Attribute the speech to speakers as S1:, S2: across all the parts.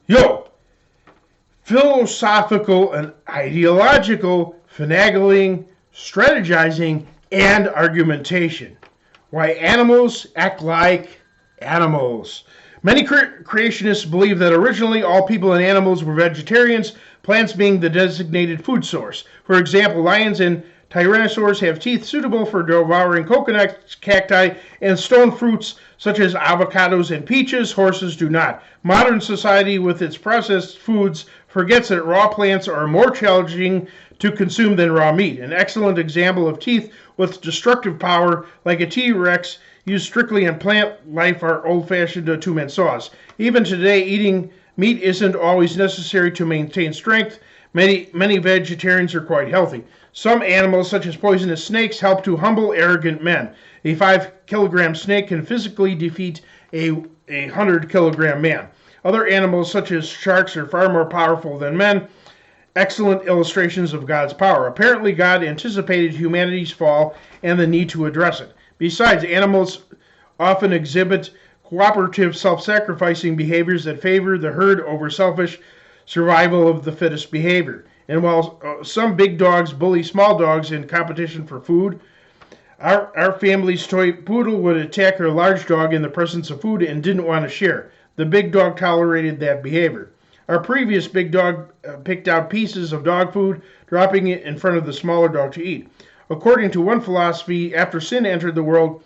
S1: Yolk. Philosophical and ideological finagling, strategizing, and argumentation. Why animals act like animals. Many creationists believe that originally all people and animals were vegetarians, plants being the designated food source. For example, lions and tyrannosaurs have teeth suitable for devouring coconuts, cacti, and stone fruits such as avocados and peaches. Horses do not. Modern society, with its processed foods, forgets that raw plants are more challenging to consume than raw meat. An excellent example of teeth with destructive power, like a T-Rex, used strictly in plant life, are old-fashioned two-man saws. Even today, eating meat isn't always necessary to maintain strength. Many vegetarians are quite healthy. Some animals, such as poisonous snakes, help to humble arrogant men. A 5-kilogram snake can physically defeat a 100-kilogram man. Other animals, such as sharks, are far more powerful than men. Excellent illustrations of God's power. Apparently, God anticipated humanity's fall and the need to address it. Besides, animals often exhibit cooperative, self-sacrificing behaviors that favor the herd over selfish survival of the fittest behavior. And while some big dogs bully small dogs in competition for food, our family's toy poodle would attack her large dog in the presence of food and didn't want to share. The big dog tolerated that behavior. Our previous big dog picked out pieces of dog food, dropping it in front of the smaller dog to eat. According to one philosophy, after sin entered the world,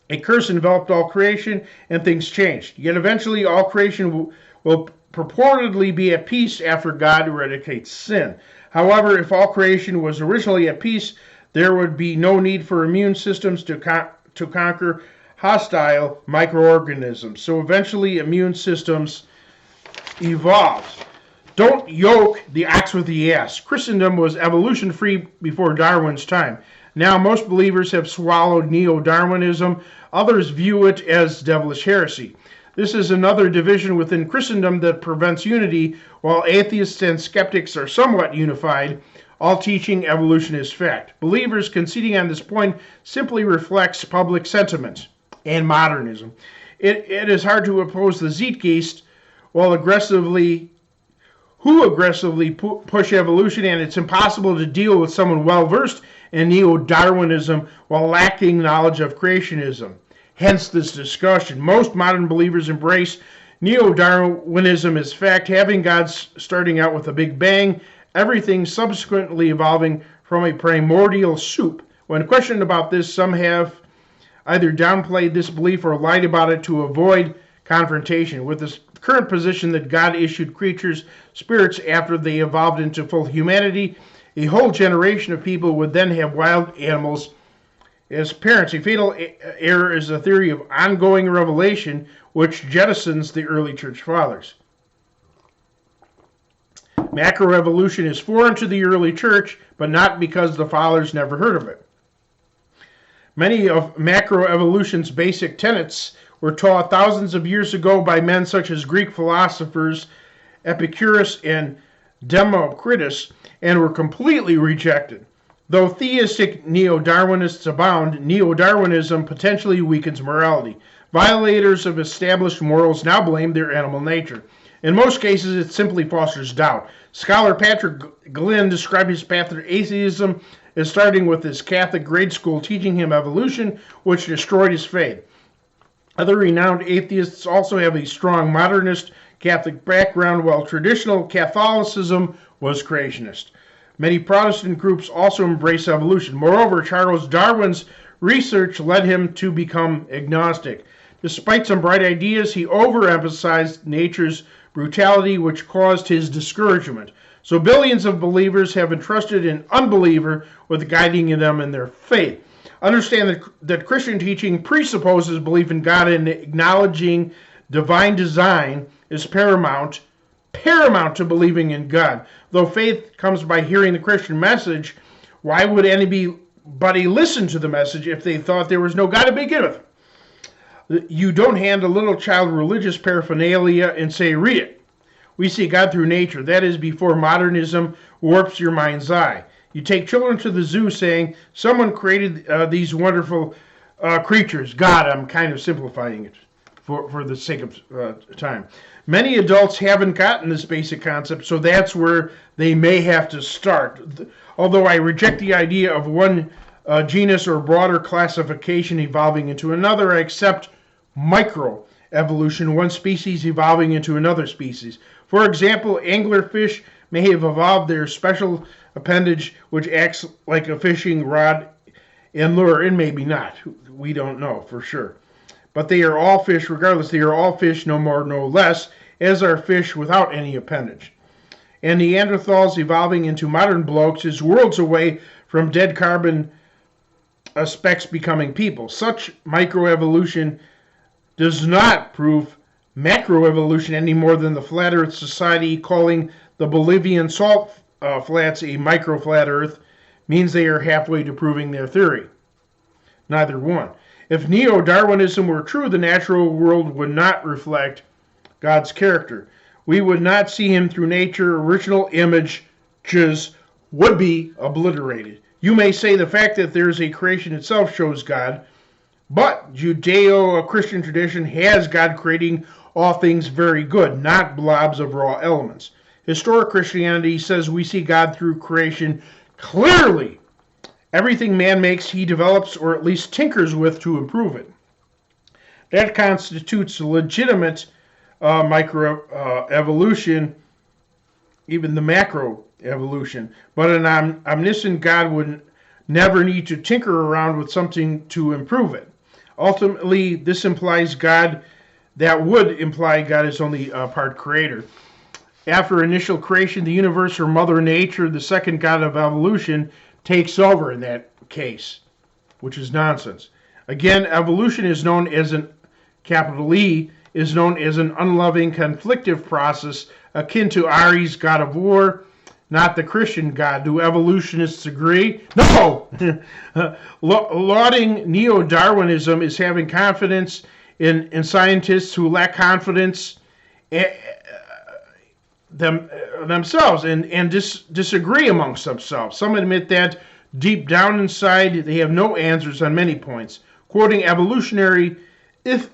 S1: a curse enveloped all creation and things changed. Yet eventually all creation will purportedly be at peace after God eradicates sin. However, if all creation was originally at peace, there would be no need for immune systems to conquer hostile microorganisms. So eventually immune systems evolved. Don't yoke the ox with the ass. Christendom was evolution-free before Darwin's time. Now most believers have swallowed NeoDarwinism. Others view it as devilish heresy. This is another division within Christendom that prevents unity, while atheists and skeptics are somewhat unified, all teaching evolution is fact. Believers conceding on this point simply reflects public sentiment and modernism. It is hard to oppose the Zeitgeist who aggressively push evolution, and it's impossible to deal with someone well-versed in Neo-Darwinism while lacking knowledge of creationism. Hence this discussion. Most modern believers embrace Neo-Darwinism as fact, having God starting out with a big bang, everything subsequently evolving from a primordial soup. When questioned about this, some have either downplayed this belief or lied about it to avoid confrontation with this current position that God issued creatures spirits after they evolved into full humanity. A whole generation of people would then have wild animals as parents. A fatal error is a theory of ongoing revelation which jettisons the early church fathers. Macroevolution is foreign to the early church, but not because the fathers never heard of it. Many of macroevolution's basic tenets were taught thousands of years ago by men such as Greek philosophers Epicurus and Democritus, and were completely rejected. Though theistic neo-Darwinists abound, neo-Darwinism potentially weakens morality. Violators of established morals now blame their animal nature. In most cases, it simply fosters doubt. Scholar Patrick Glynn described his path to atheism as starting with his Catholic grade school teaching him evolution, which destroyed his faith. Other renowned atheists also have a strong modernist Catholic background, while traditional Catholicism was creationist. Many Protestant groups also embrace evolution. Moreover, Charles Darwin's research led him to become agnostic. Despite some bright ideas, he overemphasized nature's brutality, which caused his discouragement. So billions of believers have entrusted an unbeliever with guiding them in their faith. Understand that Christian teaching presupposes belief in God, and acknowledging divine design is paramount to believing in God. Though faith comes by hearing the Christian message, why would anybody listen to the message if they thought there was no God to begin with? You don't hand a little child religious paraphernalia and say, read it. We see God through nature. That is before modernism warps your mind's eye. You take children to the zoo saying, someone created these wonderful creatures. God, I'm kind of simplifying it. for the sake of time. Many adults haven't gotten this basic concept, so that's where they may have to start. Although I reject the idea of one genus or broader classification evolving into another, I accept microevolution, one species evolving into another species. For example, anglerfish may have evolved their special appendage which acts like a fishing rod and lure, and maybe not. We don't know for sure. But they are all fish regardless. They are all fish, no more, no less, as are fish without any appendage. And Neanderthals evolving into modern blokes is worlds away from dead carbon specks becoming people. Such microevolution does not prove macroevolution any more than the Flat Earth Society calling the Bolivian salt flats a micro-flat Earth means they are halfway to proving their theory. Neither one. If NeoDarwinism were true, the natural world would not reflect God's character. We would not see him through nature. Original images would be obliterated. You may say the fact that there is a creation itself shows God, but Judeo-Christian tradition has God creating all things very good, not blobs of raw elements. Historic Christianity says we see God through creation clearly. Everything man makes, he develops or at least tinkers with to improve it. That constitutes legitimate microevolution, even the macroevolution. But an omniscient God would never need to tinker around with something to improve it. Ultimately, this implies that would imply God is only part creator. After initial creation, the universe or Mother Nature, the second God of evolution, takes over in that case, which is nonsense. Again, evolution is known as an capital E, is known as an unloving, conflictive process akin to Ari's God of War, not the Christian God. Do evolutionists agree? No! Lauding Neo-Darwinism is having confidence in scientists who lack confidence themselves and disagree amongst themselves. Some admit that deep down inside they have no answers on many points. Quoting evolutionary, if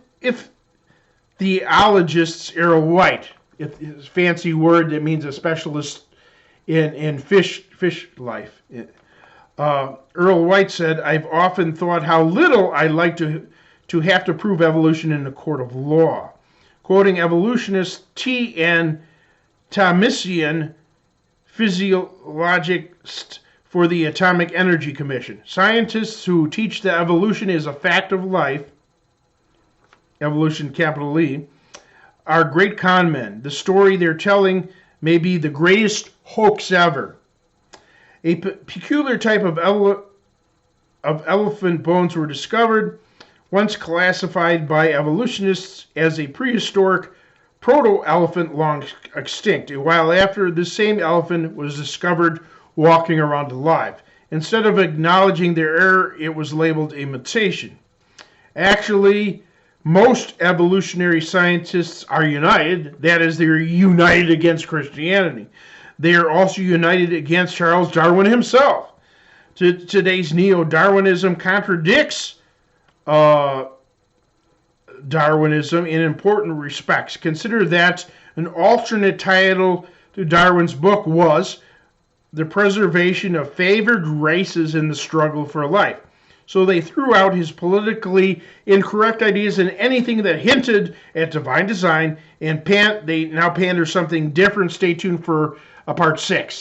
S1: theologists Earl White, it's a fancy word that means a specialist in fish life. Earl White said, "I've often thought how little I'd like to have to prove evolution in a court of law." Quoting evolutionist T.N. Thomasian, physiologist for the Atomic Energy Commission. Scientists who teach that evolution is a fact of life, evolution capital E, are great con men. The story they're telling may be the greatest hoax ever. A peculiar type of elephant bones were discovered, once classified by evolutionists as a prehistoric proto-elephant long extinct. A while after, this same elephant was discovered walking around alive. Instead of acknowledging their error, it was labeled a mutation. Actually, most evolutionary scientists are united. That is, they're united against Christianity. They are also united against Charles Darwin himself. Today's Neo-Darwinism contradicts Darwinism in important respects. Consider that an alternate title to Darwin's book was The Preservation of Favored Races in the Struggle for Life. So they threw out his politically incorrect ideas and anything that hinted at divine design, and they now pander something different. Stay tuned for part 6.